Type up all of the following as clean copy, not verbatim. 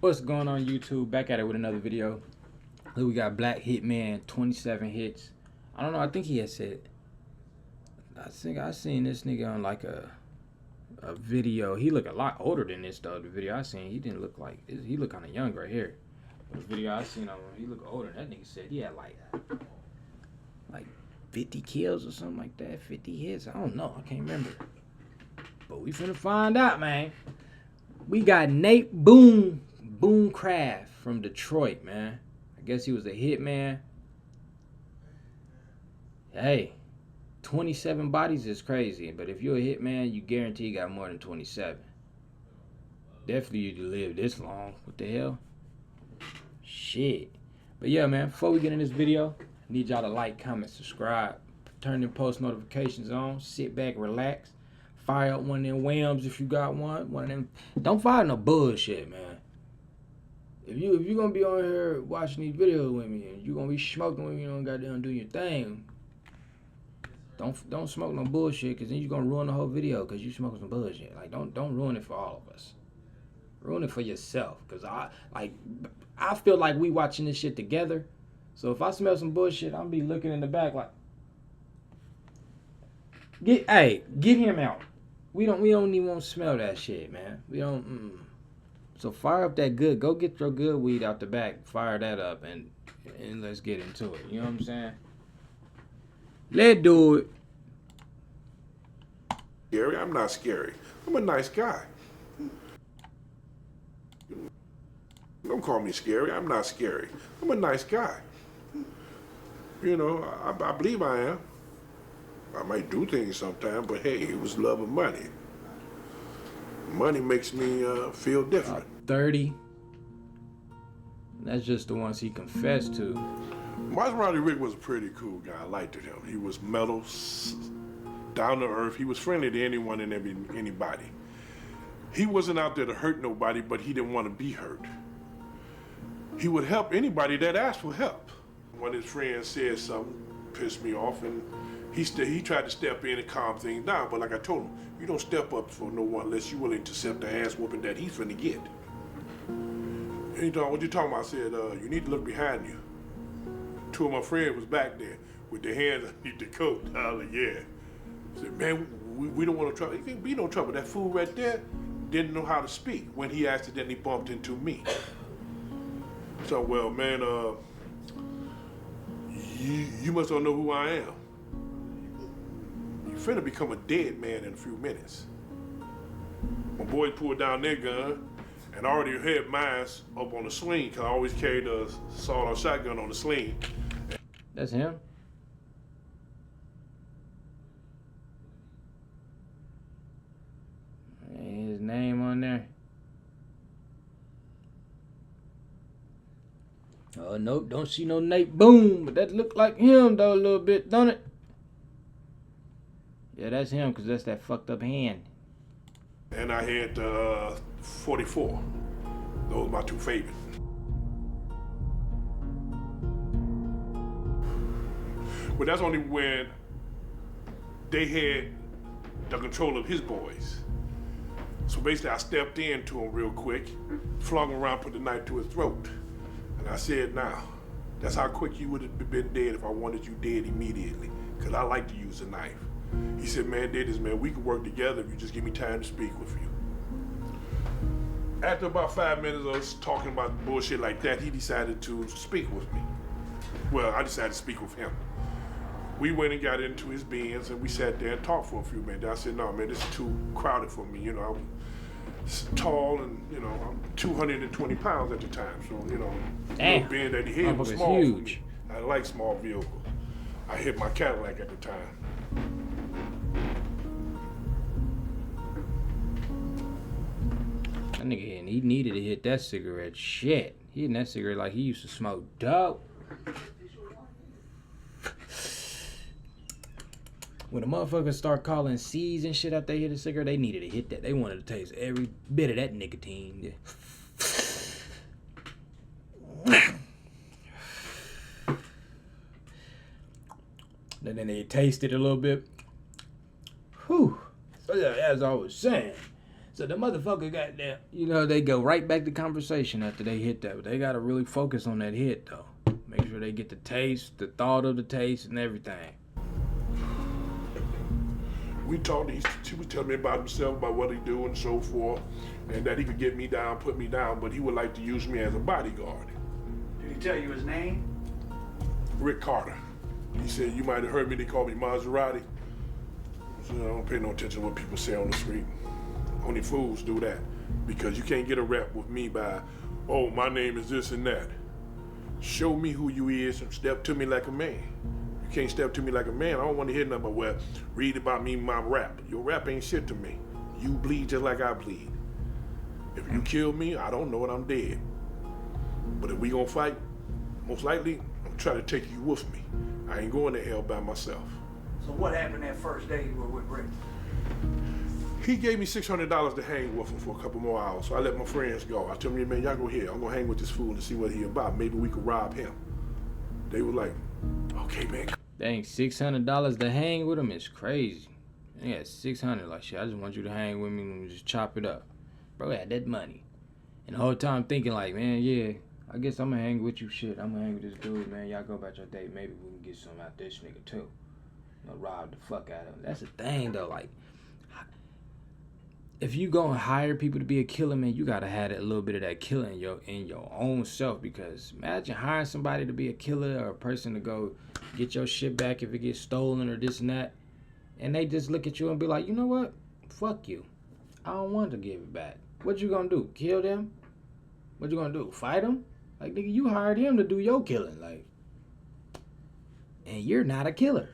What's going on, YouTube? Back at it with another video. Look, we got Black Hitman, 27 hits. I don't know, I think he had said, I think I seen this nigga on like a video. He look a lot older than this though. The video I seen, he didn't look like, he look kind of young right here. The video I seen on him, he look older. That nigga said he had like 50 kills or something like that, 50 hits. I don't know, I can't remember. But we finna find out, man. We got Nate Boone Craft from Detroit, man. I guess he was a hitman. Hey, 27 bodies is crazy, but if you're a hitman, you guarantee you got more than 27. Definitely you live this long. What the hell? Shit. But yeah, man, before we get in this video, I need y'all to like, comment, subscribe, turn them post notifications on, sit back, relax. Fire up one of them whams if you got one. One of them. Don't fire no bullshit, man. If you're gonna be on here watching these videos with me and you gonna be smoking with me, you don't goddamn do your thing. Don't smoke no bullshit, cause then you're gonna ruin the whole video cause you smoking some bullshit. Like don't ruin it for all of us. Ruin it for yourself. Cause I feel like we watching this shit together. So if I smell some bullshit, I'll be looking in the back like, get him out. We don't even want to smell that shit, man. We don't. So fire up that good. Go get your good weed out the back. Fire that up and let's get into it. You know what I'm saying? Let's do it. Scary? I'm not scary. I'm a nice guy. Don't call me scary. I'm not scary. I'm a nice guy. You know, I believe I am. I might do things sometimes, but hey, it was love of money. Money makes me feel different. 30. That's just the ones he confessed to. Maserati Rick was a pretty cool guy. I liked him. He was mellow, down to earth. He was friendly to anyone and anybody. He wasn't out there to hurt nobody, but he didn't want to be hurt. He would help anybody that asked for help. One of his friends said something, pissed me off, and he tried to step in and calm things down, but like I told him, you don't step up for no one unless you're willing to accept the ass whooping that he's finna get. And he told, what you talking about? I said, you need to look behind you. Two of my friends was back there with their hands underneath the coat. I was like, yeah. I said, man, we don't want no trouble. It can't be no trouble. That fool right there didn't know how to speak when he accidentally bumped into me. So, well, man, you must don't know who I am. You finna become a dead man in a few minutes. My boys pulled down their gun and already had mine up on the sling, cause I always carried a sawed-off shotgun on the sling. That's him? Ain't his name on there? Oh, nope, don't see no Nate Boone, but that look like him though a little bit, don't it? Yeah, that's him, because that's that fucked up hand. And I had 44. Those are my two favorites. But that's only when they had the control of his boys. So basically I stepped into him real quick, flung him around, put the knife to his throat. And I said, now, that's how quick you would have been dead if I wanted you dead immediately, because I like to use a knife. He said, man, Dennis, man, we could work together if you just give me time to speak with you. After about 5 minutes of us talking about bullshit like that, he decided to speak with me. Well, I decided to speak with him. We went and got into his Benz and we sat there and talked for a few minutes. I said, no, man, this is too crowded for me. You know, I'm tall and, you know, I'm 220 pounds at the time. So, you know, damn, being that the head was small huge. For me. I like small vehicles. I hit my Cadillac at the time. That nigga, he needed to hit that cigarette. Shit. He hitting that cigarette like he used to smoke dope. When the motherfuckers start calling C's and shit after they hit a cigarette, they needed to hit that. They wanted to taste every bit of that nicotine. And then they tasted a little bit. Whew. So yeah, as I was saying, So the motherfucker got there. You know, they go right back to conversation after they hit that. But they got to really focus on that hit, though. Make sure they get the taste, the thought of the taste, and everything. We talked, he was telling me about himself, about what he do and so forth, and that he could get me down, put me down, but he would like to use me as a bodyguard. Did he tell you his name? Rick Carter. He said, you might have heard me, they call me Maserati. So I don't pay no attention to what people say on the street. Only fools do that, because you can't get a rep with me by, oh, my name is this and that. Show me who you is and step to me like a man. You can't step to me like a man. I don't want to hear nothing but, well, read about me, my rap. Your rap ain't shit to me. You bleed just like I bleed. If you kill me, I don't know it, I'm dead. But if we gonna fight, most likely, I'm trying to take you with me. I ain't going to hell by myself. So what happened that first day you were with Rick? He gave me $600 to hang with him for a couple more hours, so I let my friends go. I told them, man, y'all go here. I'm gonna hang with this fool and see what he about. Maybe we could rob him. They were like, okay, man. Dang, $600 to hang with him is crazy. They got $600, like, shit, I just want you to hang with me and just chop it up. Bro had that money. And the whole time thinking like, man, yeah, I guess I'm gonna hang with you, shit. I'm gonna hang with this dude, man. Y'all go about your day. Maybe we can get some out this nigga, too. You know, rob the fuck out of him. That's the thing, though, like, if you gonna hire people to be a killer, man, you gotta have a little bit of that killer in your own self. Because imagine hiring somebody to be a killer or a person to go get your shit back if it gets stolen or this and that, and they just look at you and be like, you know what? Fuck you. I don't want to give it back. What you gonna do? Kill them? What you gonna do? Fight them? Like, nigga, you hired him to do your killing, like, and you're not a killer.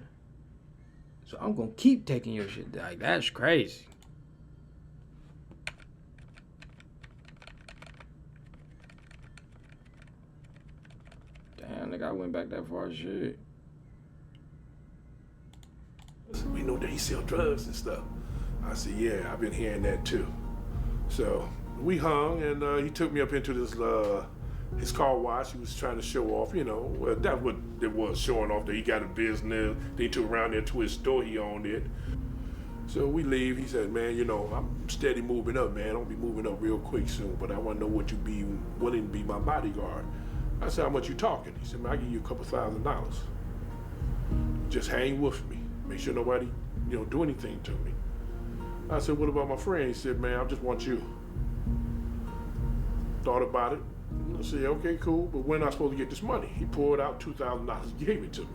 So I'm gonna keep taking your shit. Like, that's crazy. Damn, nigga, I went back that far, shit. We know that he sell drugs and stuff. I said, yeah, I've been hearing that too. So we hung, and he took me up into this his car wash. He was trying to show off, you know. Well, that's what it was, showing off that he got a business. They took around there to his store, he owned it. So we leave. He said, man, you know, I'm steady moving up, man. I'll be moving up real quick soon, but I want to know what you be willing to be my bodyguard. I said, how much you talking? He said, man, I'll give you a couple $1,000. Just hang with me. Make sure nobody, you know, do anything to me. I said, what about my friend? He said, man, I just want you. Thought about it. I said, okay, cool, but when am I supposed to get this money? He pulled out $2,000, gave it to me.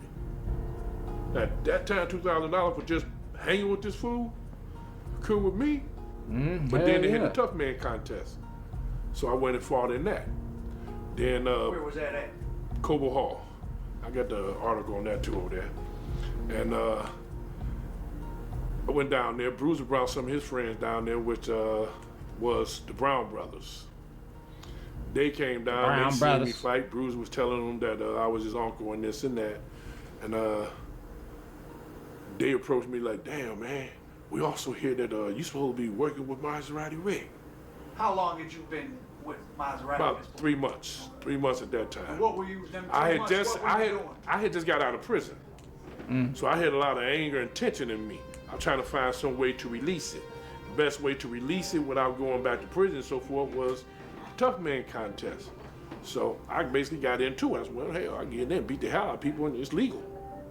At that time, $2,000 for just hanging with this fool, cool with me. But then they had a Toughman contest. So I went and fought in that. Then Where was that at? Cobo Hall. I got the article on that too over there. And I went down there. Bruiser brought some of his friends down there, which was the Brown brothers. They came down, they seen me fight. Bruiser was telling them that I was his uncle and this and that. And they approached me like, damn, man, we also hear that you supposed to be working with Maserati Rick. How long had you been with Maserati? About 3 months. 3 months at that time. And what were you them 3 I months? I had just got out of prison. So I had a lot of anger and tension in me. I'm trying to find some way to release it. The best way to release it without going back to prison and so forth was Toughman contest. So I basically got into it. I said, well, hell, I get in there and beat the hell out of people, and it's legal.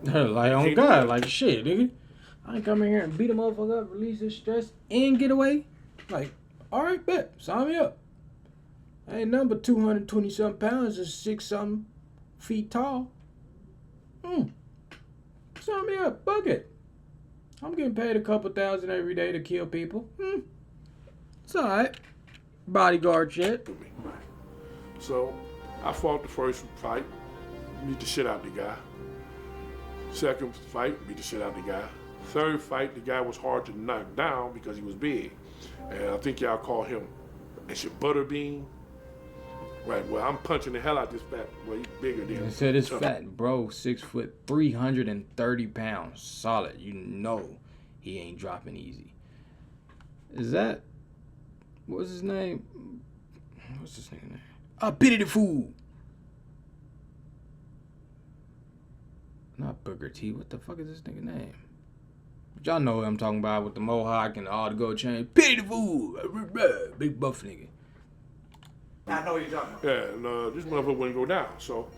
Like, on God, like, shit, nigga. I ain't come in here and beat a motherfucker up, release his stress, and get away. Like, all right, bet, sign me up. I ain't nothing but 220-something pounds and 6-something feet tall. Sign me up, fuck it. I'm getting paid a couple $1,000 every day to kill people. It's all right. Bodyguard shit. So I fought the first fight, beat the shit out the guy. Second fight, beat the shit out the guy. Third fight, the guy was hard to knock down because he was big. And I think y'all call him, it's your Butterbean. Right, well, I'm punching the hell out this fat, well, he's bigger than They said this fat bro, 6 foot, 330 pounds, solid. You know he ain't dropping easy. Is that, what's his name? What's his name? I pity the fool. Not Booker T. What the fuck is this nigga name? Y'all know what I'm talking about with the mohawk and all the gold chain. Pay the fool, big buff nigga. I know what you're talking about. Yeah, and this motherfucker wouldn't go down. So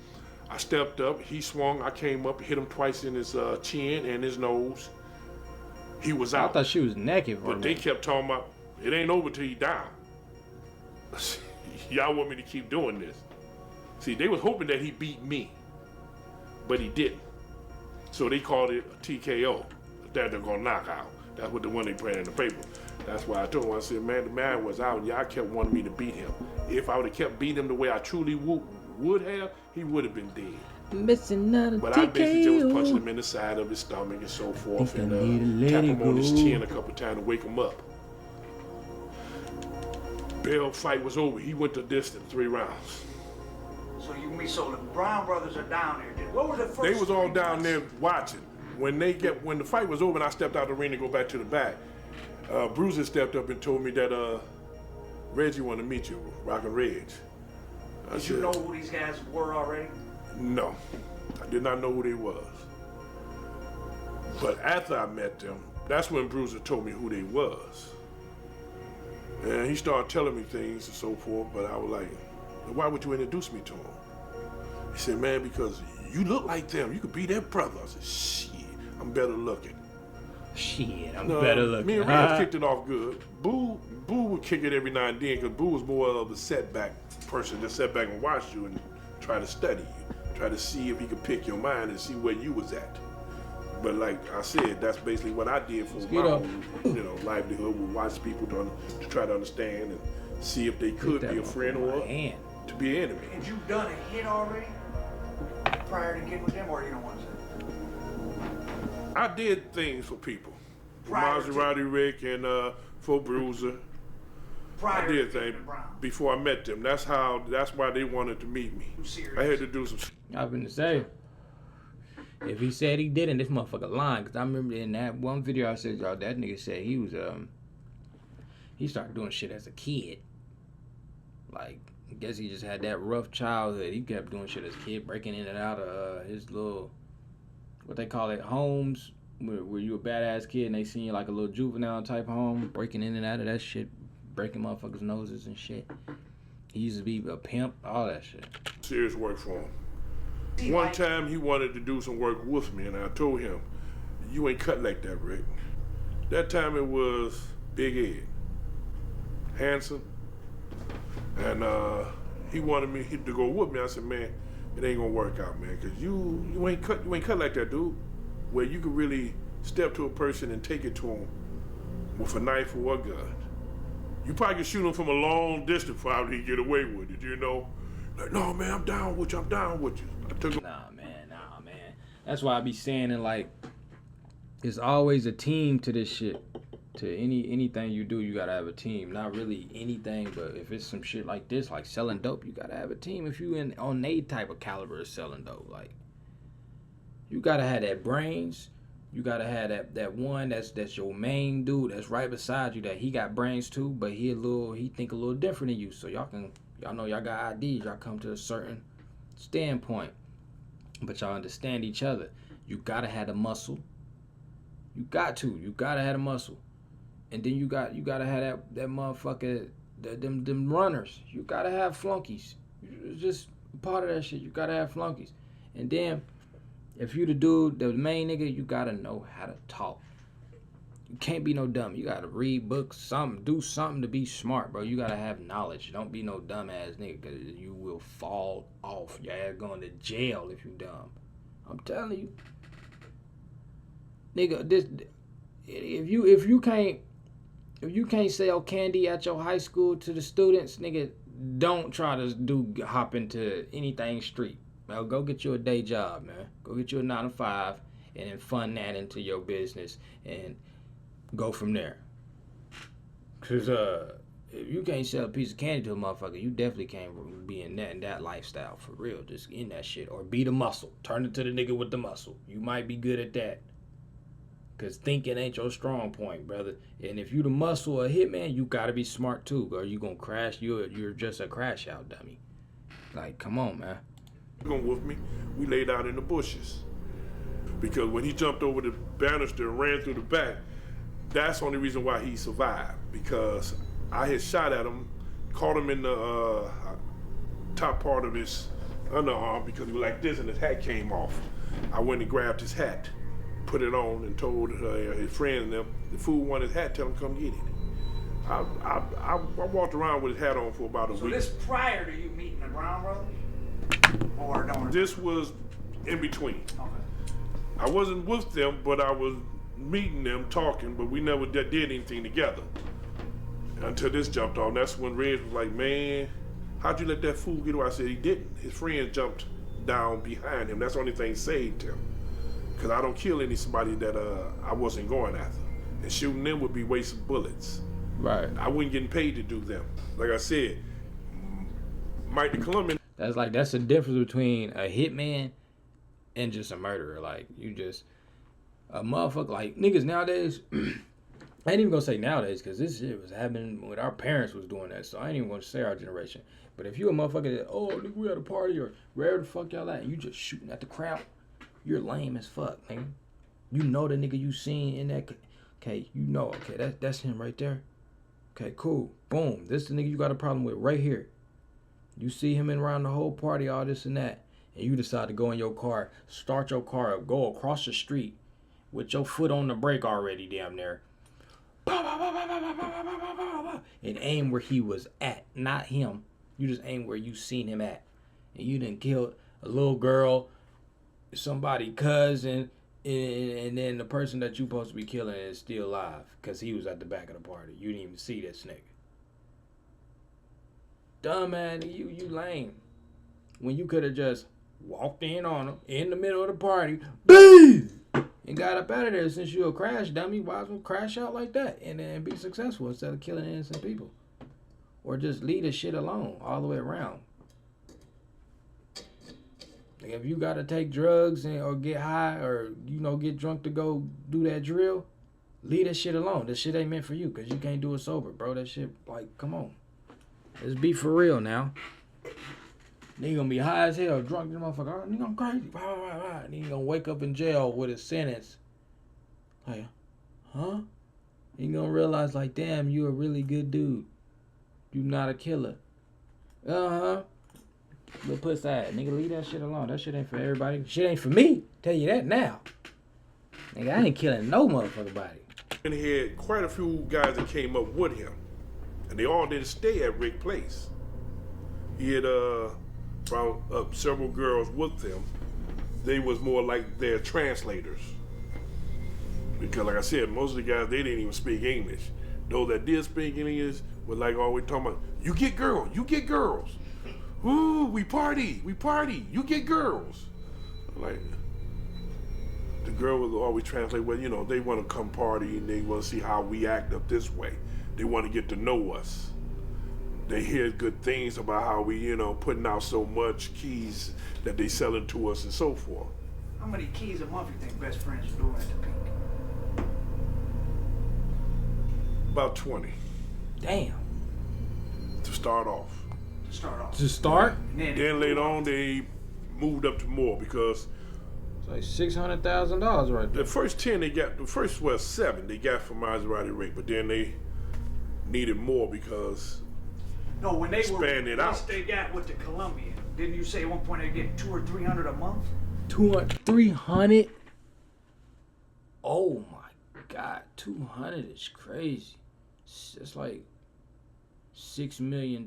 I stepped up, he swung, I came up, hit him twice in his chin and his nose. He was I out. thought she was naked. But they kept talking about, it ain't over till he down. Y'all want me to keep doing this. See, they was hoping that he beat me, but he didn't. So they called it a TKO, that they're gonna knock out. That's what the one they put in the paper. That's why I told him, I said, man, the man was out, and y'all kept wanting me to beat him. If I would have kept beating him the way I truly would have, he would have been dead. Missing out a But TKO. I basically just was punching him in the side of his stomach and so forth, and tap him on his chin a couple times to wake him up. Bell fight was over. He went the distance, 3 rounds. So the Brown brothers are down there. What were the first? They was all 3 down months? there watching. When the fight was over and I stepped out the ring to go back to the back, Bruiser stepped up and told me that Reggie wanted to meet you, Rockin' Reg. Did you know who these guys were already? No, I did not know who they was. But after I met them, that's when Bruiser told me who they was. And he started telling me things and so forth, but I was like, why would you introduce me to him? He said, man, because you look like them. You could be their brother. I said, shit, I'm better looking. Shit, I'm better looking. Me and Reg kicked it off good. Boo would kick it every now and then because Boo was more of a setback person, just sit back and watch you and try to study you. Try to see if he could pick your mind and see where you was at. But like I said, that's basically what I did for my own, livelihood. We watch people to try to understand and see if they could be a friend or to be an enemy. Had you done a hit already prior to getting with them, or you don't want to say? I did things for people. For Prior to- Maserati Rick and for Bruiser. Prior I to did getting things to Brown. before I met them. That's why they wanted to meet me. You serious? I had to do some. I was gonna say, if he said he didn't, this motherfucker lying. Cause I remember in that one video I said, y'all, that nigga said he was he started doing shit as a kid. Like, I guess he just had that rough childhood. He kept doing shit as a kid, breaking in and out of his little, what they call it, homes, where you a badass kid and they seen you like a little juvenile type home, breaking in and out of that shit, breaking motherfuckers' noses and shit. He used to be a pimp, all that shit. Serious work for him. One time he wanted to do some work with me, and I told him, you ain't cut like that, Rick. That time it was Big Ed, handsome, and he wanted me to go with me. I said, man, it ain't gonna work out, man, cause you ain't cut like that, dude. Where you could really step to a person and take it to him with a knife or a gun. You probably could shoot him from a long distance for how he get away with it, you know? Like, no, man, I'm down with you. I took him. Nah, man. That's why I be saying it like, it's always a team to this shit. To anything you do, you gotta have a team. Not really anything, but if it's some shit like this, like selling dope, you gotta have a team. If you on a type of caliber of selling dope, like, you gotta have that brains. You gotta have that one that's your main dude that's right beside you, that he got brains too, but he think a little different than you. So y'all know y'all got IDs, y'all come to a certain standpoint, but y'all understand each other. You gotta have the muscle. You gotta have the muscle. And then you gotta have that motherfucker, them runners. You gotta have flunkies. It's just part of that shit. You gotta have flunkies. And then if you the dude, the main nigga, you gotta know how to talk. You can't be no dumb. You gotta read books, do something to be smart, bro. You gotta have knowledge. Don't be no dumbass nigga, cause you will fall off. Your ass going to jail if you dumb. I'm telling you, nigga. If you can't sell candy at your high school to the students, nigga, don't try to hop into anything street. Now go get you a day job, man. Go get you a 9 to 5 and then fund that into your business and go from there. Cause if you can't sell a piece of candy to a motherfucker, you definitely can't be in that lifestyle for real. Just in that shit. Or be the muscle. Turn it to the nigga with the muscle. You might be good at that. Cause thinking ain't your strong point, brother. And if you the muscle or hitman, you gotta be smart too. Or you gonna crash. You're just a crash out dummy. Like, come on, man. With me, we laid out in the bushes. because when he jumped over the banister and ran through the back, that's the only reason why he survived, because I had shot at him, caught him in the top part of his underarm because he was like this and his hat came off. I went and grabbed his hat, put it on, and told his friend and them, the fool wanted his hat, tell him come get it. I walked around with his hat on for about a week. So this prior to you meeting the Brown brothers? Or don't? This was in between. Okay. I wasn't with them, but I was meeting them, talking, but we never did anything together until this jumped off. That's when Reg was like, man, how'd you let that fool get away? I said he didn't. His friend jumped down behind him. That's the only thing saved him. Because I don't kill somebody that I wasn't going after. And shooting them would be wasting bullets. Right. I wasn't getting paid to do them. Like I said, Mike the Colombian. That's the difference between a hitman and just a murderer. Like, you just a motherfucker. Like, niggas nowadays, I ain't even gonna say nowadays, because this shit was happening when our parents was doing that, so I ain't even gonna say our generation. But if you a motherfucker that, oh, nigga, we at a party, or wherever the fuck y'all at, and you just shooting at the crowd, you're lame as fuck, nigga. You know the nigga you seen in that, okay, you know, okay, that's him right there. Okay, cool, boom, this the nigga you got a problem with right here. You see him in around the whole party, all this and that, and you decide to go in your car, start your car up, go across the street with your foot on the brake already damn near, and aim where he was at, not him. You just aim where you seen him at. And you done killed a little girl, somebody cousin, and then the person that you supposed to be killing is still alive because he was at the back of the party. You didn't even see this nigga. Dumb man, you lame. When you could have just walked in on him in the middle of the party, boom, and got up out of there. Since you a crash dummy, why as well crash out like that and then be successful instead of killing innocent people, or just leave the shit alone all the way around. Like, if you gotta take drugs or get high or get drunk to go do that drill, leave that shit alone. This shit ain't meant for you because you can't do it sober, bro. That shit, like, come on. Let's be for real now. Nigga gonna be high as hell, drunk, this motherfucker. Oh, nigga, I'm crazy. And he gonna wake up in jail with his sentence. Like, huh? He gonna realize, like, damn, you a really good dude. You not a killer. Uh-huh. Little pussy ass. Nigga, leave that shit alone. That shit ain't for everybody. Shit ain't for me. Tell you that now. Nigga, I ain't killing no motherfucking body. And he had quite a few guys that came up with him. And they all didn't stay at Rick's place. He had brought up several girls with him. They was more like their translators. Because like I said, most of the guys, they didn't even speak English. Those that did speak English were like always talking about, you get girls, you get girls. Ooh, we party, you get girls. Like, the girl would always translate, well, they want to come party and they want to see how we act up this way. They want to get to know us. They hear good things about how we, putting out so much keys that they selling to us and so forth. How many keys a month you think best friends are doing at the peak? About 20. Damn. To start off. To start? Then later on, they moved up to more because it's like $600,000 right there. The first 10 they got, the first 7 they got from Maserati Rick, but then they needed more because when they expanded out. They got with the Colombian. Didn't you say at one point they get 200 or 300 a month? 300? Oh my God, 200 is crazy. It's like $6 million.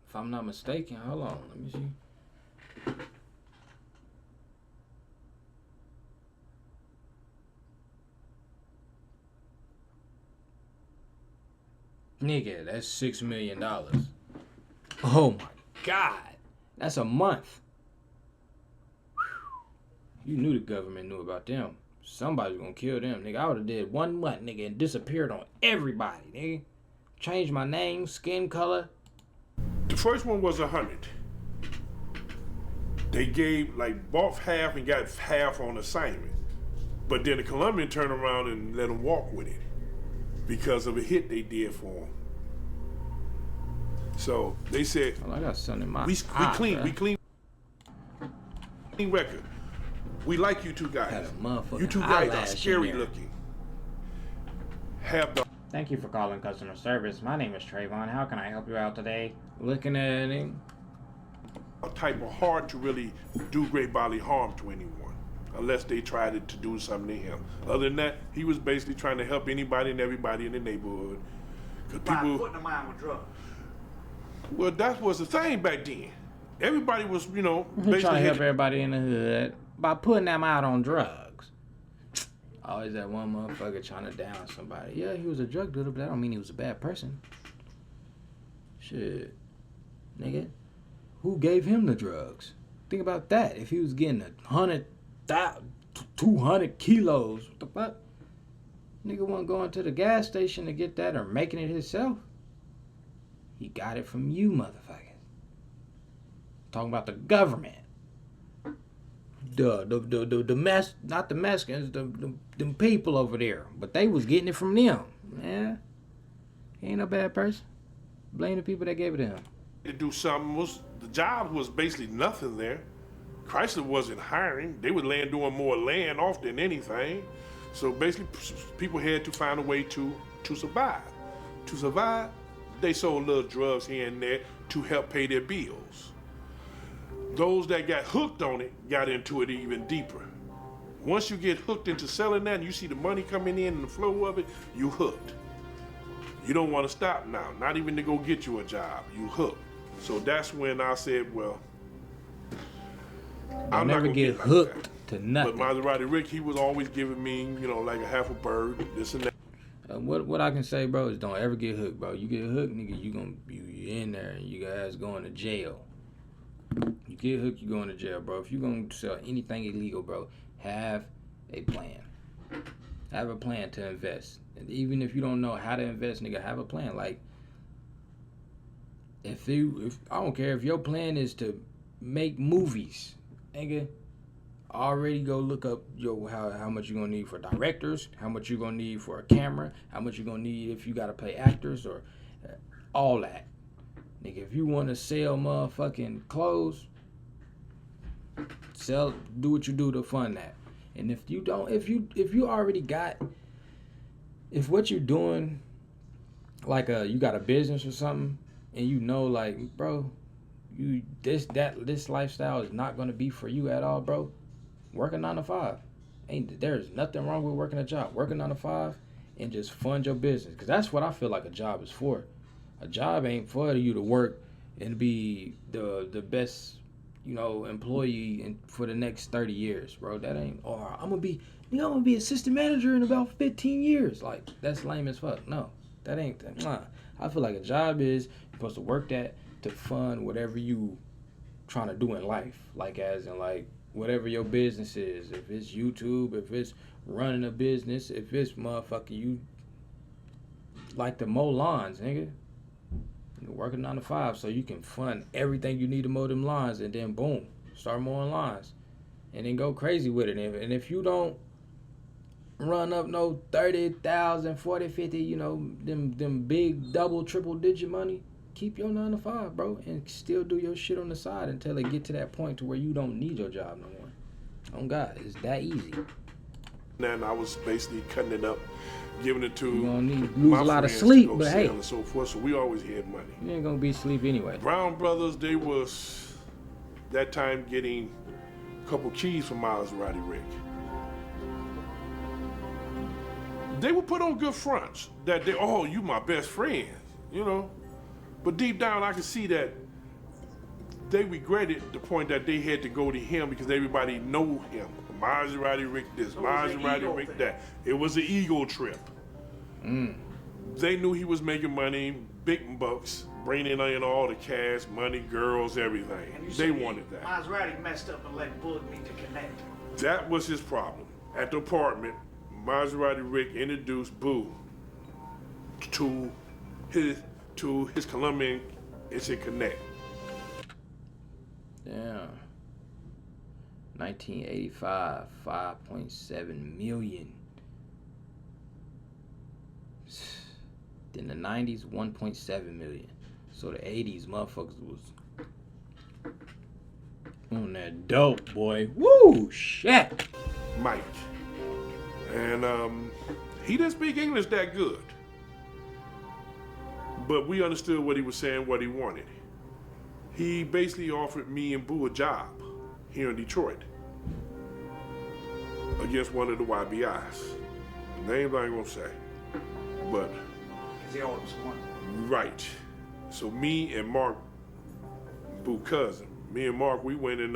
If I'm not mistaken, hold on, let me see. Nigga, that's $6 million. Oh my God, that's a month. You knew the government knew about them. Somebody's gonna kill them, nigga. I would have did 1 month, nigga, and disappeared on everybody, nigga. Changed my name, skin color. The first one was 100. They gave, bought half and got half on assignment. But then the Colombian turned around and let them walk with it because of a hit they did for him. So they said, Oh, I got something in my we eye, clean record. We like you two Had guys. a motherfucking You two guys are eyelash in scary there. looking. Have the Thank you for calling customer service. My name is Trvn. How can I help you out today? Looking at him. type of heart to really do great bodily harm to anyone, unless they tried to do something to him. Other than that, he was basically trying to help anybody and everybody in the neighborhood. Cause By people, putting them on with drugs. well, that was the thing back then. Everybody was, you know, He trying to basically help everybody in the hood by putting them out on drugs. Always that one motherfucker trying to down somebody. Yeah, he was a drug dealer, but that don't mean he was a bad person. Shit. Nigga. Who gave him the drugs? Think about that. If he was getting 200 kilos, what the fuck? Nigga wasn't going to the gas station to get that or making it himself. He got it from you, motherfuckers. Talking about the government. The mess, not the Mexicans, them people over there. But they was getting it from them. Man, he ain't no bad person. Blame the people that gave it to him. to do something. The job was basically nothing there. Chrysler wasn't hiring. They were doing more laying off than anything. So basically, people had to find a way to survive. To survive, they sold little drugs here and there to help pay their bills. Those that got hooked on it got into it even deeper. Once you get hooked into selling that and you see the money coming in and the flow of it, you hooked. You don't want to stop now, not even to go get you a job. You hooked. So that's when I said, well, I'll never get hooked to nothing. But Maserati Rick, he was always giving me, you know, like a half a bird, this and that. What I can say, bro, is don't ever get hooked, bro. You get hooked, nigga, you in there and you guys going to jail. You get hooked, you going to jail, bro. If you gonna sell anything illegal, bro, have a plan. Have a plan to invest. And even if you don't know how to invest, nigga, have a plan. Like, if I don't care if your plan is to make movies, nigga, already go look up how much you're gonna need for directors, how much you're gonna need for a camera, how much you're gonna need if you gotta pay actors or all that. Nigga, if you wanna sell motherfucking clothes, do what you do to fund that. And if you don't, if you already got, if what you're doing, like you got a business or something, and you know, like, bro, this lifestyle is not gonna be for you at all, bro. Work a 9 to 5. There's nothing wrong with working a job. Work a 9 to 5 and just fund your business. Cause that's what I feel like a job is for. A job ain't for you to work and be the best, you know, employee for the next 30 years, bro. That ain't. Or I'm gonna be assistant manager in about 15 years. Like, that's lame as fuck. No, that ain't that. Nah. I feel like a job is you're supposed to work that to fund whatever you trying to do in life. Like, as in, like, whatever your business is. If it's YouTube, if it's running a business, if it's motherfucker you like to mow lawns, nigga. You're working 9 to 5 so you can fund everything you need to mow them lawns, and then boom, start mowing lawns. And then go crazy with it. And if you don't run up no 30,000, 40, 50, you know, them big double, triple digit money, keep your 9 to 5, bro, and still do your shit on the side until it get to that point to where you don't need your job no more. Oh God, it's that easy. And I was basically cutting it up, giving it to You gonna lose a lot of friends sleep, to go but sell hey, and so forth. So we always had money. you ain't gonna be asleep anyway. Brown Brothers, they was that time getting a couple keys from Maserati Rick. They would put on good fronts that you my best friend, you know. But deep down, I could see that they regretted the point that they had to go to him because everybody know him. Maserati Rick this, Maserati Rick that. It was an ego trip. They knew he was making money, big bucks, bringing in all the cash, money, girls, everything. They wanted that. Maserati messed up and let Boone need to connect. That was his problem. At the apartment, Maserati Rick introduced Boone to his Colombian instant connect. Damn. 1985, 5.7 million. Then the 90s, 1.7 million. So the 80s motherfuckers was on that dope, boy. Woo, shit. Mike. And he didn't speak English that good. But we understood what he was saying, what he wanted. He basically offered me and Boo a job here in Detroit against one of the YBIs. The names I ain't gonna say, but. Because he owed him some money. Right. So me and Mark, Boo cousin, me and Mark, we went and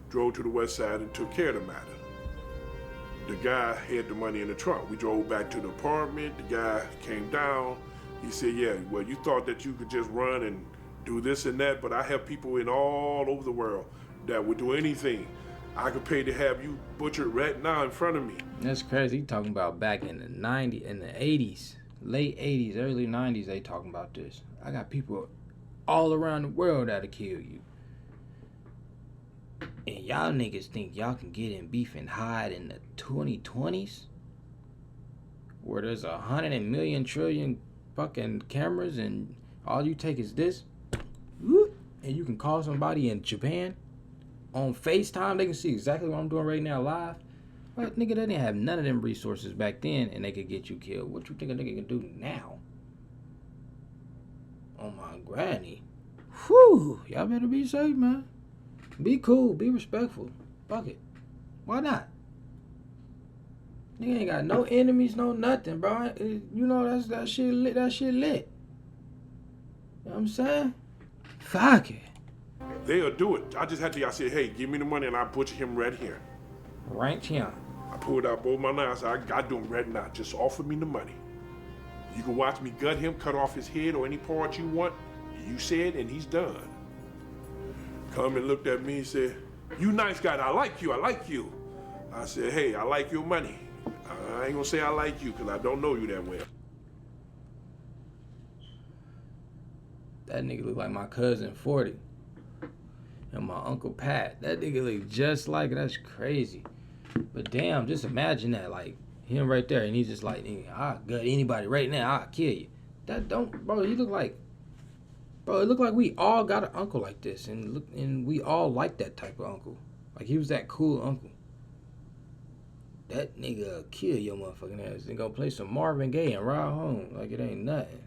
drove to the west side and took care of the matter. The guy had the money in the trunk. We drove back to the apartment. The guy came down. He said, yeah, well, you thought that you could just run and do this and that, but I have people in all over the world that would do anything. I could pay to have you butchered right now in front of me. That's crazy. He talking about back in the 90s, in the 80s, late 80s, early 90s, they talking about this. I got people all around the world that'll kill you. And y'all niggas think y'all can get in beef and hide in the 2020s? Where there's 100 million trillion fucking cameras and all you take is this? And you can call somebody in Japan on FaceTime. They can see exactly what I'm doing right now live. But nigga, they didn't have none of them resources back then and they could get you killed. What you think a nigga can do now? Oh my granny. Whew. Y'all better be safe, man. Be cool. Be respectful. Fuck it. Why not? Nigga ain't got no enemies, no nothing, bro. You know, that shit lit. That shit lit. You know what I'm saying? Fuck it. They'll do it. I said, hey, give me the money and I'll butcher him right here. Right here. I pulled out both my knives. I got do him right now. Just offer me the money. You can watch me gut him, cut off his head or any part you want. You said, and he's done. Come and looked at me and said, you nice guy. I like you. I like you. I said, hey, I like your money. I ain't gonna say I like you because I don't know you that well. That nigga look like my cousin 40. And my Uncle Pat. That nigga look just like it. That's crazy. But damn, just imagine that. Like, him right there. And he's just like, nigga, I'll gut anybody right now. I'll kill you. That don't, bro, he look like, bro, it look like we all got an uncle like this. And we all like that type of uncle. Like, he was that cool uncle. That nigga kill your motherfucking ass and go play some Marvin Gaye and ride home like it ain't nothing.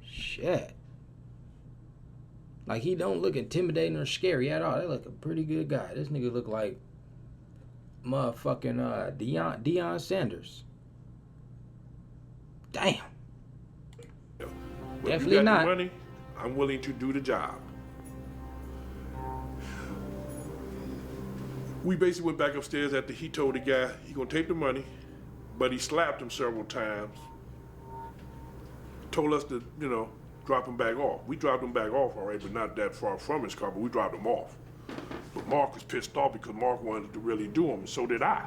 Shit. Like, he don't look intimidating or scary at all. That look a pretty good guy. This nigga look like motherfucking Deion Sanders. Damn. Well, definitely you got not. the money, I'm willing to do the job. We basically went back upstairs after he told the guy he gonna take the money, but he slapped him several times. Told us to, you know, drop him back off. We dropped him back off, all right, but not that far from his car, but we dropped him off. But Mark was pissed off because Mark wanted to really do him, and so did I.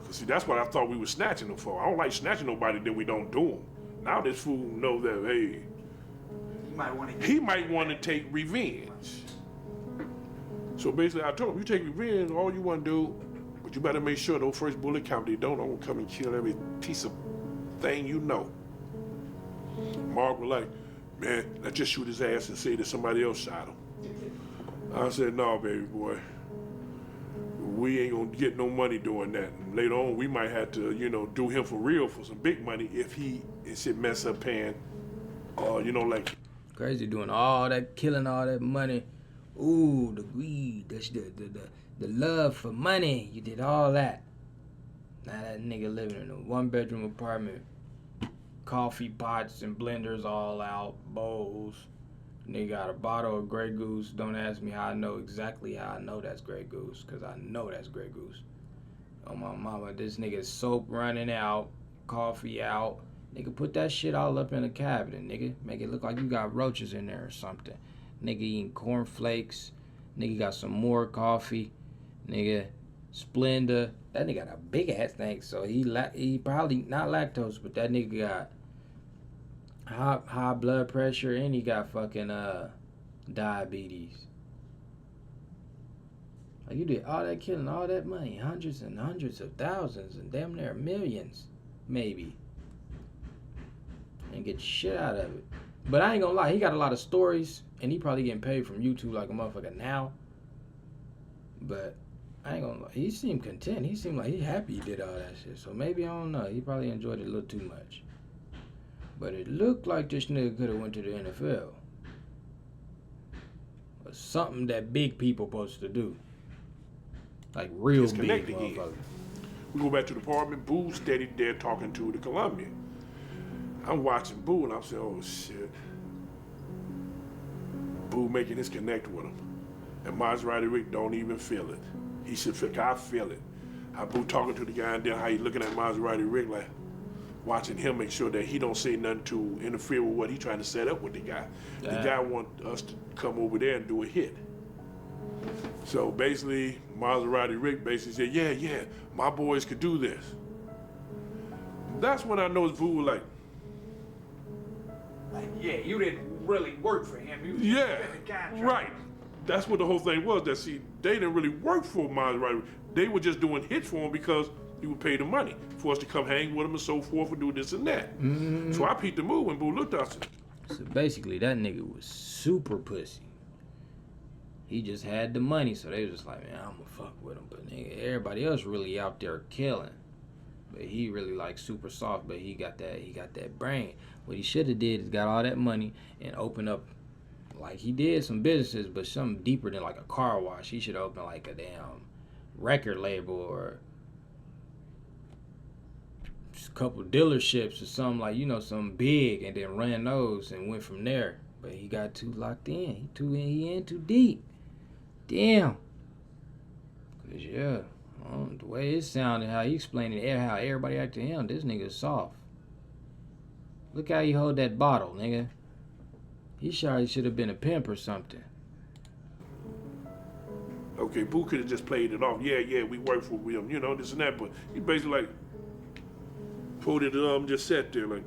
Cause see, that's what I thought we were snatching him for. I don't like snatching nobody that we don't do him. Now this fool know that, hey, he might want to take revenge. So basically, I told him, you take revenge, all you want to do, but you better make sure those first bullet count. They don't, I'm gonna come and kill every piece of thing you know. Mark was like, man, let's just shoot his ass and say that somebody else shot him. I said, no, baby boy, we ain't gonna get no money doing that. And later on, we might have to, you know, do him for real for some big money if he should mess up paying, you know, like. Crazy doing all that, killing all that money. Ooh, the greed, that's the love for money. You did all that. Now that nigga living in a 1-bedroom apartment, coffee pots and blenders all out, bowls. Nigga got a bottle of Grey Goose. Don't ask me how I know exactly how I know that's Grey Goose, cause I know that's Grey Goose. Oh my mama, this nigga soap running out, coffee out. Nigga, put that shit all up in a cabinet, nigga. Make it look like you got roaches in there or something. Nigga eating cornflakes. Nigga got some more coffee. Nigga, Splenda. That nigga got a big ass thing, so he probably not lactose, but that nigga got high blood pressure and he got fucking diabetes. Like, you did all that killing, all that money, hundreds and hundreds of thousands and damn near millions, maybe, and get shit out of it. But I ain't gonna lie, he got a lot of stories, and he probably getting paid from YouTube like a motherfucker now. But I ain't gonna lie, he seemed content. He seemed like he happy he did all that shit. So maybe, I don't know, he probably enjoyed it a little too much. But it looked like this nigga could have went to the NFL. Or something that big people supposed to do. Like real It's big connected motherfuckers. again. We go back to the apartment. Boo's steady there talking to the Colombian. I'm watching Boo and I'm saying, oh shit. Boo making his connect with him. And Maserati Rick don't even feel it. He should feel, I feel it. How Boo talking to the guy and then how he looking at Maserati Rick like, watching him make sure that he don't say nothing to interfere with what he trying to set up with the guy. The guy want us to come over there and do a hit. So basically, Maserati Rick basically said, yeah, my boys could do this. That's when I noticed Boo was like, Yeah, you didn't really work for him. You yeah, just the contract. right. That's what the whole thing was. That see, they didn't really work for Maserati. They were just doing hits for him because he would pay the money for us to come hang with him and so forth and do this and that. So I peeped the move when Boo looked at us. So basically, that nigga was super pussy. He just had the money, so they was just like, man, I'm gonna fuck with him. But nigga, everybody else really out there killing. But he really like super soft, but he got that brain. What he should have did is got all that money and opened up, like he did some businesses, but something deeper than like a car wash. He should open like a damn record label or just a couple dealerships or something, like, you know, something big, and then ran those and went from there. But he got too locked in. He in too deep. Damn. Cause yeah, the way it sounded, how he explained it, how everybody act to him, this nigga soft. Look how he hold that bottle, nigga. He should have been a pimp or something. Okay, Boo could have just played it off. Yeah, we work for him, you know, this and that. But he basically like pulled it up and just sat there like.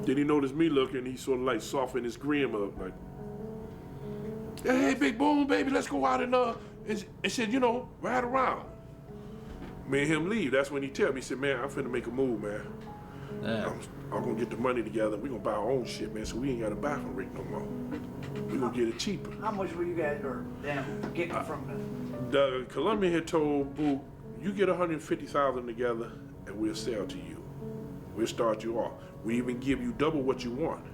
Then he noticed me looking. He sort of like softened his grin up like, hey, big Boone, baby, let's go out and said, you know, ride around. Me and him leave. That's when he tell me, he said, man, I'm finna make a move, man. Yeah. I'm gonna get the money together. We gonna buy our own shit, man, so we ain't gotta buy from Rick no more. We gonna get it cheaper. How much were you guys or them getting from The Colombian had told Boo, you get 150,000 together and we'll sell to you. We'll start you off. We even give you double what you want.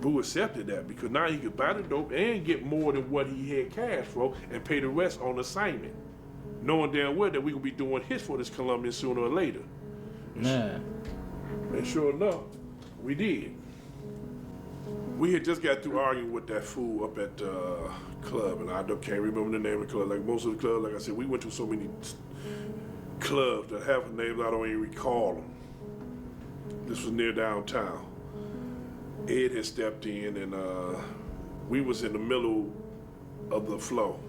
Boo accepted that because now he could buy the dope and get more than what he had cash for and pay the rest on assignment. Knowing damn well that we gonna be doing hits for this Colombian sooner or later. Nah. And sure enough, we did. We had just got through arguing with that fool up at the club, and I can't remember the name of the club. Like most of the clubs, like I said, we went to so many clubs that half the names I don't even recall them. This was near downtown. Ed had stepped in, and we was in the middle of the flow,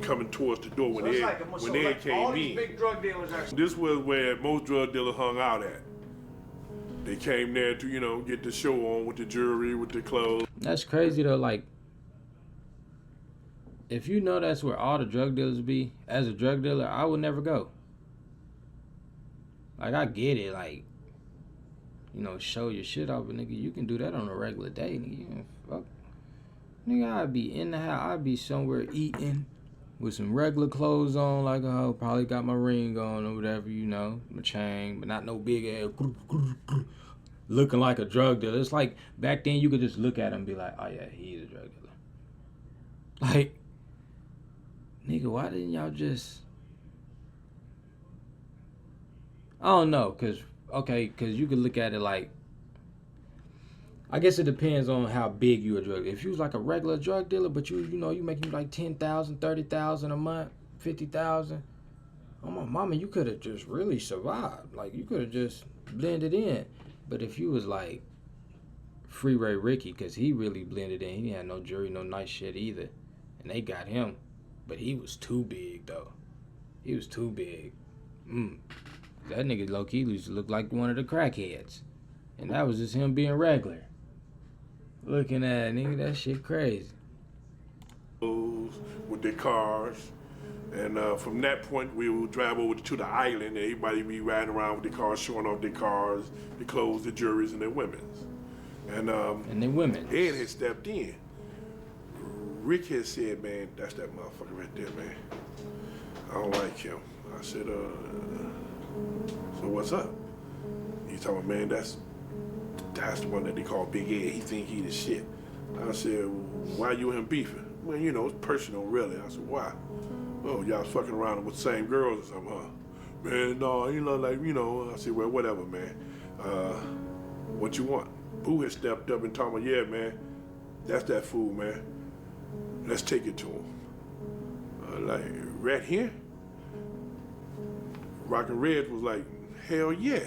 coming towards the door when So it's Ed, like when so Ed like came all in. these big drug dealers are. This was where most drug dealers hung out at. They came there to, you know, get the show on with the jewelry, with the clothes. That's crazy though. Like, if you know that's where all the drug dealers be, as a drug dealer, I would never go. Like, I get it, like, you know, show your shit off, but nigga, you can do that on a regular day, nigga. You can fuck. Nigga, I'd be in the house, I'd be somewhere eating with some regular clothes on, like a hoe, probably got my ring on or whatever, you know, my chain, but not no big ass, looking like a drug dealer. It's like, back then you could just look at him and be like, oh yeah, he's a drug dealer. Like, nigga, why didn't y'all just, I don't know, cause you could look at it like, I guess it depends on how big you a drug. If you was like a regular drug dealer, but you know, you making like 10,000, 30,000 a month, 50,000. Oh my mama, you could have just really survived. Like, you could have just blended in. But if you was like Freeway Ricky, cause he really blended in. He had no jury, no nice shit either, and they got him. But he was too big though. He was too big. That nigga low key used to look like one of the crackheads, and that was just him being regular. Looking at it, nigga, that shit crazy. With their cars, And from that point, we would drive over to the island, and everybody be riding around with their cars, showing off their cars, their clothes, their jewelries, and their women's. And their women. Ed had stepped in. Rick had said, man, that's that motherfucker right there, man. I don't like him. I said, so what's up? He's talking, man, that's the one that they call Big Ed. He think he the shit. I said, why you and him beefing? Well, you know, it's personal, really. I said, why? Oh, y'all fucking around with the same girls or something, huh? Man, no, you know, like, you know. I said, well, whatever, man. What you want? Boo had stepped up and told me, yeah, man, that's that fool, man. Let's take it to him. Like, right here? Rockin' Red was like, hell yeah.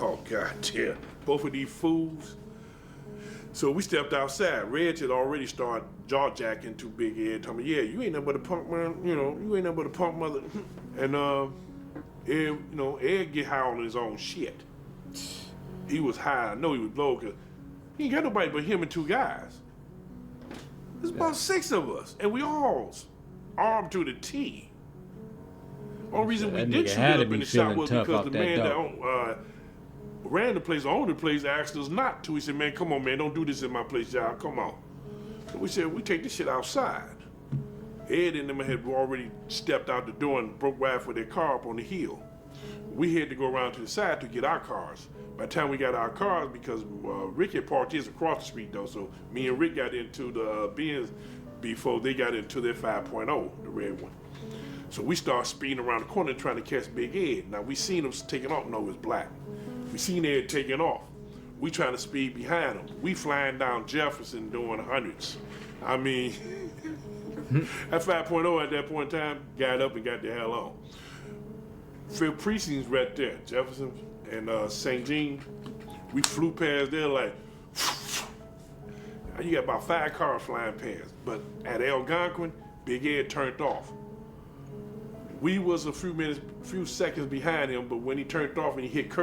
Oh, goddamn. Both of these fools. So we stepped outside. Reg had already started jaw-jacking to Big Ed, telling me, yeah, you ain't nothing but a punk, man. You know, you ain't nothing but a punk mother. And, Ed, you know, Ed get high on his own shit. He was high. I know he was low, because he ain't got nobody but him and two guys. There's about 6 of us, and we all armed to the T. Only reason we did shoot up in the shop was because the man that ran the place, owned the place, asked us not to. He said, man, come on, man, don't do this in my place, y'all, come on. So we said, we take this shit outside. Ed and them had already stepped out the door and broke wide for their car up on the hill. We had to go around to the side to get our cars. By the time we got our cars, because Rick had parked his across the street though, so me and Rick got into the Benz before they got into their 5.0, the red one. So we started speeding around the corner trying to catch Big Ed. Now we seen him taking off, no, it was black. We seen Ed taking off. We trying to speed behind him. We flying down Jefferson doing hundreds. I mean, at 5.0 at that point in time, got up and got the hell on. 5th Precinct's right there, Jefferson and St. Jean. We flew past there like, you got about 5 cars flying past. But at Algonquin, Big Ed turned off. We was a few seconds behind him, but when he turned off and he hit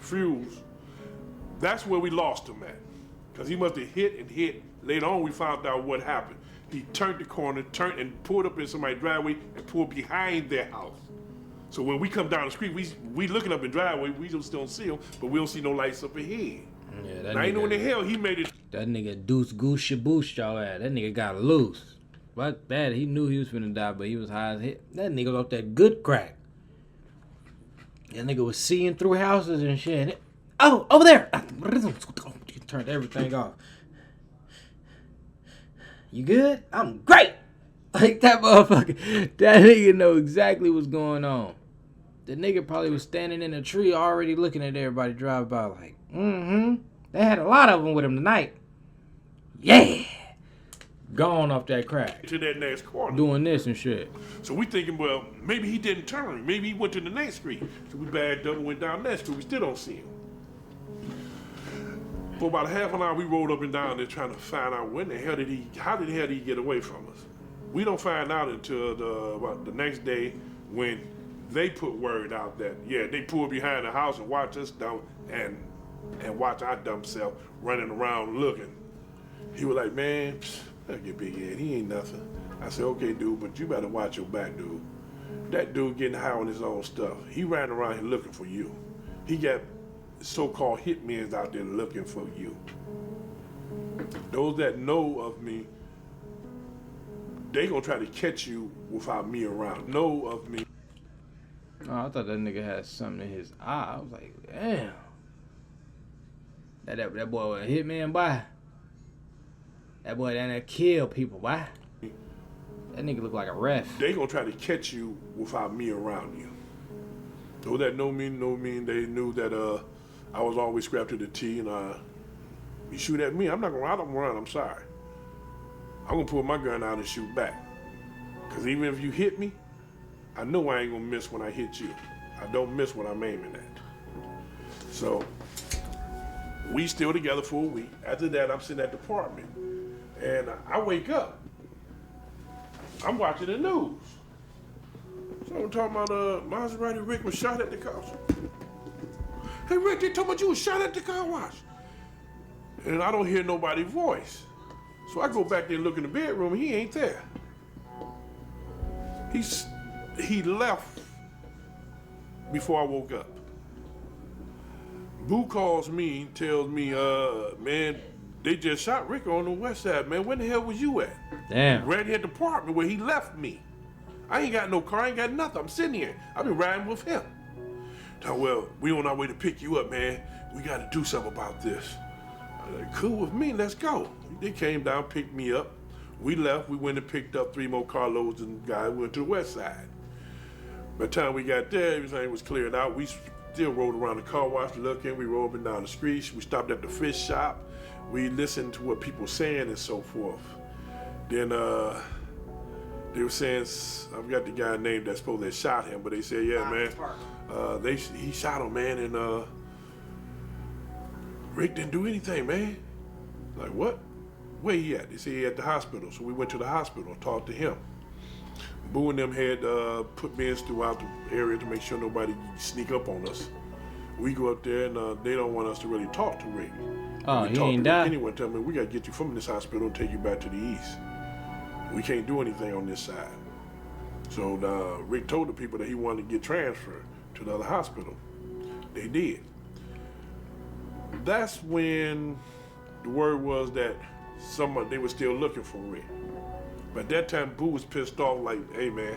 Fuse, that's where we lost him at. Because he must have hit and hit. Later on, we found out what happened. He turned the corner, turned and pulled up in somebody's driveway and pulled behind their house. So when we come down the street, we looking up in the driveway, we just don't see him, but we don't see no lights up ahead. Yeah, that now, nigga, ain't know when the hell he made it. That nigga deuce goose shaboosh y'all at. That nigga got loose. But bad, he knew he was finna die, but he was high as hit. That nigga was off that good crack. That nigga was seeing through houses and shit. Oh, over there! He turned everything off. You good? I'm great! Like that motherfucker. That nigga know exactly what's going on. The nigga probably was standing in a tree already looking at everybody drive by like, They had a lot of them with him tonight. Yeah! Gone off that crack. To that next corner. Doing this and shit. So we thinking, well, maybe he didn't turn. Maybe he went to the next street. So we backed up and went down that street. We still don't see him. For about half an hour, we rolled up and down there trying to find out when the hell how did he get away from us? We don't find out until about the next day when they put word out that, yeah, they pulled behind the house and watched us dump and watch our dumb self running around looking. He was like, man, I'll get Big Ed, he ain't nothing. I said, okay, dude, but you better watch your back, dude. That dude getting high on his own stuff. He ran around here looking for you. He got so-called hitmen out there looking for you. Those that know of me, they gonna try to catch you without me around. Know of me. Oh, I thought that nigga had something in his eye. I was like, damn. That boy was a hitman, boy. That boy down there kill people, boy. That nigga look like a ref. They gonna try to catch you without me around you. Those that know me, they knew that I was always strapped to the T, and you shoot at me, I don't run, I'm sorry. I'm gonna pull my gun out and shoot back. Cause even if you hit me, I know I ain't gonna miss when I hit you. I don't miss what I'm aiming at. So, we still together for a week. After that, I'm sitting at the apartment. And I wake up. I'm watching the news. So I'm talking about Maserati Rick was shot at the car wash. Hey Rick, they told me you was shot at the car wash. And I don't hear nobody's voice. So I go back there and look in the bedroom, and he ain't there. He left before I woke up. Boo calls me, tells me, man, they just shot Rick on the west side, man. Where the hell was you at? Damn. Right here at the apartment where he left me. I ain't got no car, I ain't got nothing. I'm sitting here. I've been riding with him. Now, well, we on our way to pick you up, man. We got to do something about this. I was like, cool with me, let's go. They came down, picked me up. We left, we went and picked up 3 more carloads and guys went to the west side. By the time we got there, everything was cleared out. We still rode around the car wash looking. We rode up and down the streets. We stopped at the fish shop. We listened to what people were saying and so forth. Then they were saying, I forgot the guy named that supposed to have shot him, but they said, yeah, man, he shot him, man, and Rick didn't do anything, man. Like, what? Where he at? They said he at the hospital. So we went to the hospital and talked to him. Boone and them had put men throughout the area to make sure nobody sneak up on us. We go up there and they don't want us to really talk to Rick. Oh, he ain't died? Anyone tell me, we gotta get you from this hospital and take you back to the east. We can't do anything on this side. So Rick told the people that he wanted to get transferred to the other hospital. They did. That's when the word was that they were still looking for Rick. But at that time, Boo was pissed off like, hey man,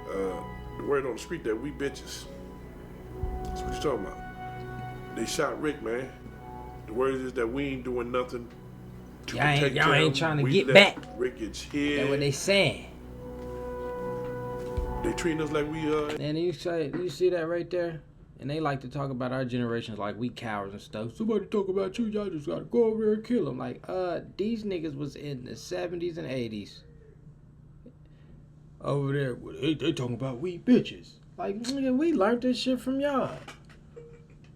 the word on the street that we bitches. That's what you're talking about. They shot Rick, man. The word is that we ain't doing nothing to protect him. Y'all ain't trying to get back. Rick gets hit. That's what they saying. They treating us like we And you see that right there? And they like to talk about our generations like we cowards and stuff. Somebody talk about you, y'all just gotta go over there and kill them. Like, these niggas was in the 70s and 80s. Over there, they talking about we bitches. Like, nigga, we learned this shit from y'all.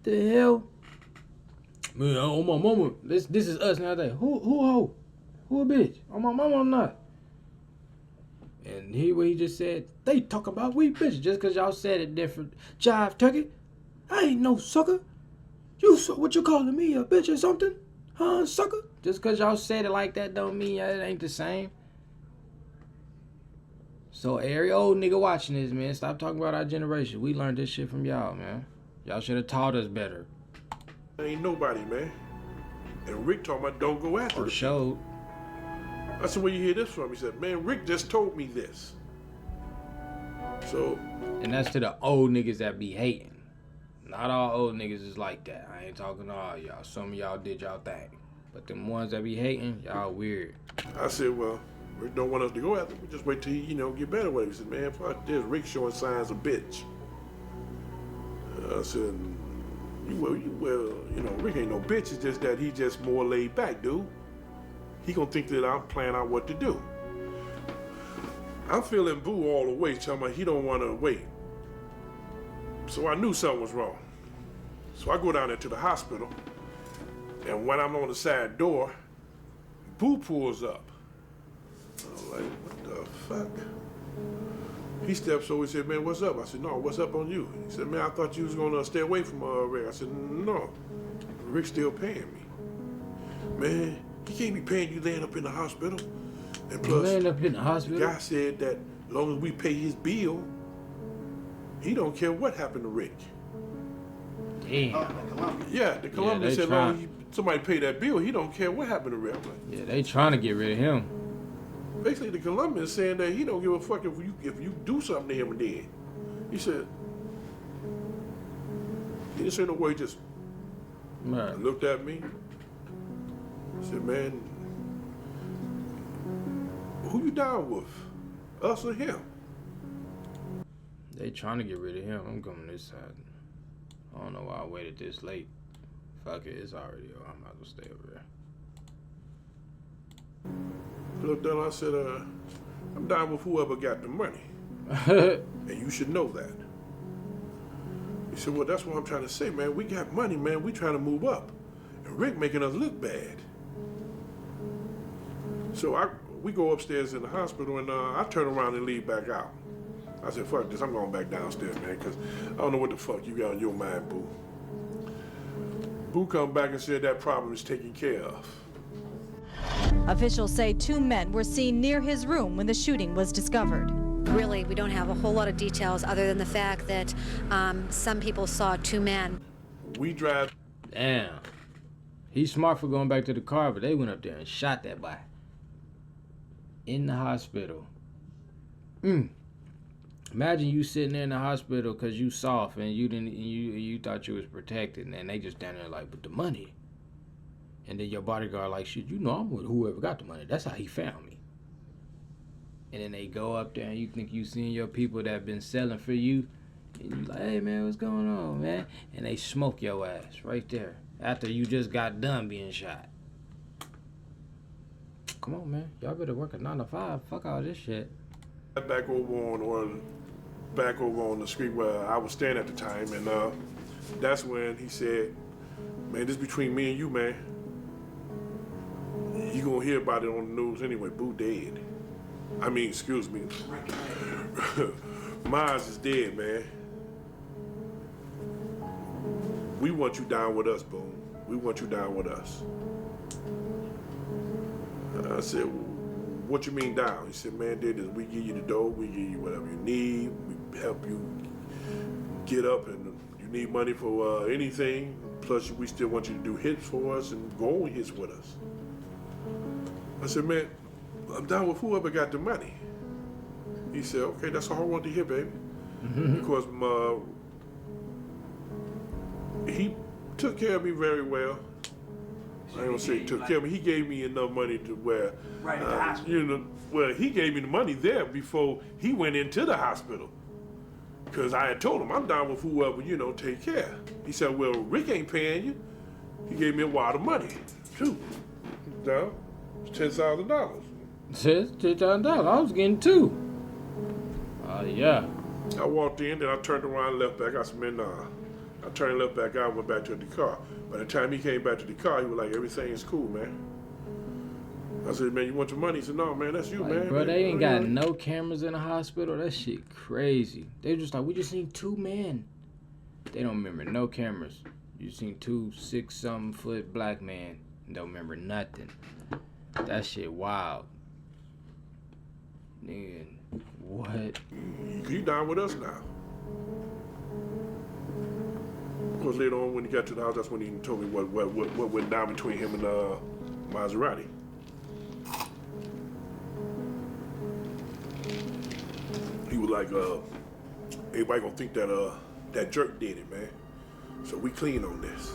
The hell? Man, on my mama, this is us now. Who hoe? Who a bitch? On my mama, I'm not. And what he just said, they talk about we bitches just because y'all said it different. Jive turkey, I ain't no sucker. What you calling me, a bitch or something? Huh, sucker? Just because y'all said it like that don't mean it ain't the same. So every old nigga watching this, man, stop talking about our generation. We learned this shit from y'all, man. Y'all should have taught us better. Ain't nobody, man. And Rick talking about don't go after Or showed. I said, where you hear this from? He said, man, Rick just told me this. So. And that's to the old niggas that be hating. Not all old niggas is like that. I ain't talking to all y'all. Some of y'all did y'all thing. But them ones that be hating, y'all weird. I said, well, Rick don't want us to go after him. We just wait till he, get better with it. He said, man, fuck this. Rick showing signs of bitch. I said, Rick ain't no bitch. It's just that he just more laid back, dude. He gonna think that I'm planning out what to do. I'm feeling Boo all the way, telling me he don't want to wait. So I knew something was wrong. So I go down there to the hospital, and when I'm on the side door, Boo pulls up. I'm like, what the fuck? He steps over and said, man, what's up? I said, no, what's up on you? He said, man, I thought you was gonna stay away from Rick. I said, no, Rick's still paying me. Man, he can't be paying you laying up in the hospital. And plus, laying up in the hospital? The guy said that as long as we pay his bill, he don't care what happened to Rick. Damn. Yeah, the Colombian said as long as somebody pay that bill, he don't care what happened to Rick. Like, yeah, they trying to get rid of him. Basically, the Colombian is saying that he don't give a fuck if you do something to him and then. He said, he didn't say no word, he just looked at me. He said, man, who you down with? Us or him? They trying to get rid of him. I'm coming this side. I don't know why I waited this late. Fuck it, it's already over. I'm about to stay over there. I looked down, I said, I'm down with whoever got the money. And you should know that. He said, well, that's what I'm trying to say, man. We got money, man. We trying to move up. And Rick making us look bad. So we go upstairs in the hospital, and I turn around and leave back out. I said, fuck this, I'm going back downstairs, man, because I don't know what the fuck you got on your mind, Boo. Boo come back and said that problem is taken care of. Officials say 2 men were seen near his room when the shooting was discovered. Really, we don't have a whole lot of details other than the fact that some people saw two men. We drive. Damn. He's smart for going back to the car, but they went up there and shot that boy. In the hospital. Imagine you sitting there in the hospital because you soft and you thought you was protected, and they just down there like, but the money. And then your bodyguard like, shit, you know I'm with whoever got the money. That's how he found me. And then they go up there and you think you seen your people that been selling for you. And you like, hey man, what's going on, man? And they smoke your ass right there after you just got done being shot. Come on, man. Y'all better work a 9 to 5. Fuck all this shit. Back over on the street where I was staying at the time, and that's when he said, man, this between me and you, man. You gonna hear about it on the news anyway. Boo dead. I mean, excuse me. Miles is dead, man. We want you down with us, Boone. We want you down with us. I said, what you mean down? He said, man, we give you the dough, we give you whatever you need, we help you get up, and you need money for anything. Plus, we still want you to do hits for us and go on hits with us. I said, man, I'm down with whoever got the money. He said, okay, that's all I want to hear, baby. Because he took care of me very well. I don't say took care of me. He gave me enough money to where, Right at the hospital. you know, well, he gave me the money there before he went into the hospital. Because I had told him, I'm down with whoever, you know, take care. He said, well, Rick ain't paying you. He gave me a wad of money, too. Down, $10,000. $10,000. I was getting 2. Yeah. I walked in, then I turned around and left back. I said, man, nah. I turned left back out and went back to the car. By the time he came back to the car, he was like, everything is cool, man. I said, man, you want your money? He said, no, man, that's you, Like, man. bro, man, they ain't got no cameras in the hospital. That shit crazy. They just like, we just seen 2 men. They don't remember no cameras. You seen 2 6-something foot black men and don't remember nothing. That shit wild. Nigga, what? You down with us now. Of course, later on when he got to the house, that's when he told me what went down between him and Maserati. He was like, everybody gonna think that that jerk did it, man. So we clean on this.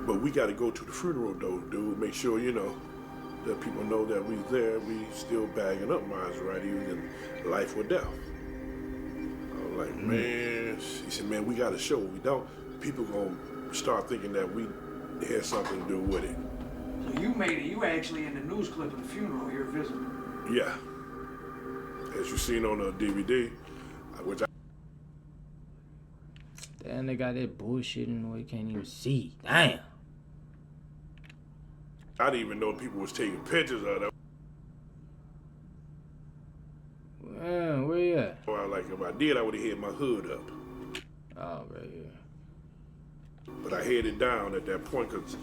But we gotta go to the funeral though, dude. Make sure, you know, that people know that we there. We still bagging up Maserati in life or death. I was like, man, he said, man, we gotta show. We don't. People gonna start thinking that we had something to do with it. So you made it. You actually in the news clip of the funeral. You're visible. Yeah. As you seen on the DVD, which Damn, they got that bullshit in the way you can't even see. Damn. I didn't even know people was taking pictures of that. Man, where you at? Well, like if I did, I would have had my hood up. Oh, right here. But I had it down at that point because,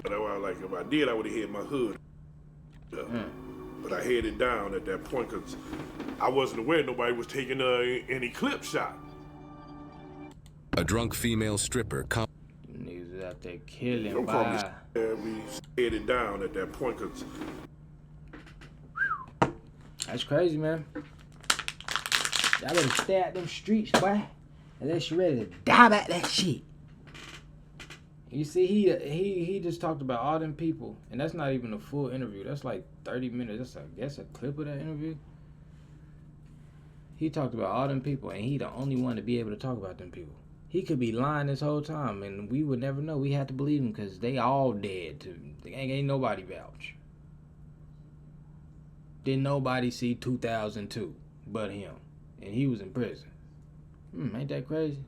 like if I did, I would have had my hood up. But I had it down at that point because I wasn't aware nobody was taking any clip shot. A drunk female stripper. Niggas out there killing. Don't call me. Bye. We had it down at that point because. That's crazy, man. Y'all better stay out them streets, boy. Unless you ready to die about that shit. You see, he just talked about all them people, and that's not even a full interview. That's like 30 minutes. That's I guess a clip of that interview. He talked about all them people, and he the only one to be able to talk about them people. He could be lying this whole time, and we would never know. We had to believe him because they all dead. Ain't nobody vouch. Didn't nobody see 2002 but him, and he was in prison. Ain't that crazy?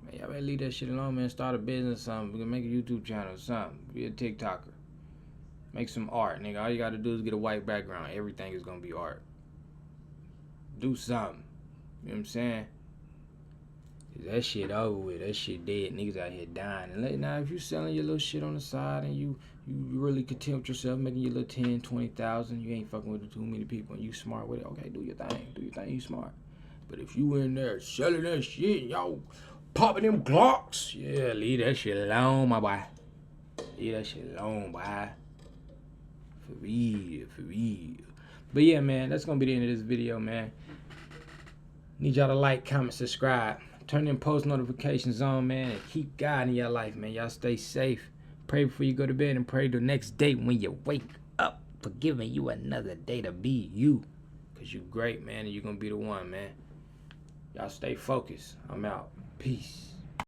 Man, y'all better leave that shit alone, man. Start a business or something. We can make a YouTube channel or something. Be a TikToker. Make some art, nigga. All you gotta do is get a white background. Everything is gonna be art. Do something. You know what I'm saying? That shit over with. That shit dead. Niggas out here dying. And now, if you selling your little shit on the side and you really content with yourself, making your little 10, 20,000, you ain't fucking with too many people and you smart with it. Okay, do your thing. Do your thing. You smart. But if you in there selling that shit, y'all popping them Glocks, yeah, leave that shit alone, my boy. Leave that shit alone, boy. For real, for real. But yeah, man, that's gonna be the end of this video, man. Need y'all to like, comment, subscribe. Turn them post notifications on, man, and keep God in your life, man. Y'all stay safe. Pray before you go to bed and pray the next day when you wake up for giving you another day to be you. Cause you great, man, and you're gonna be the one, man. Y'all stay focused. I'm out. Peace.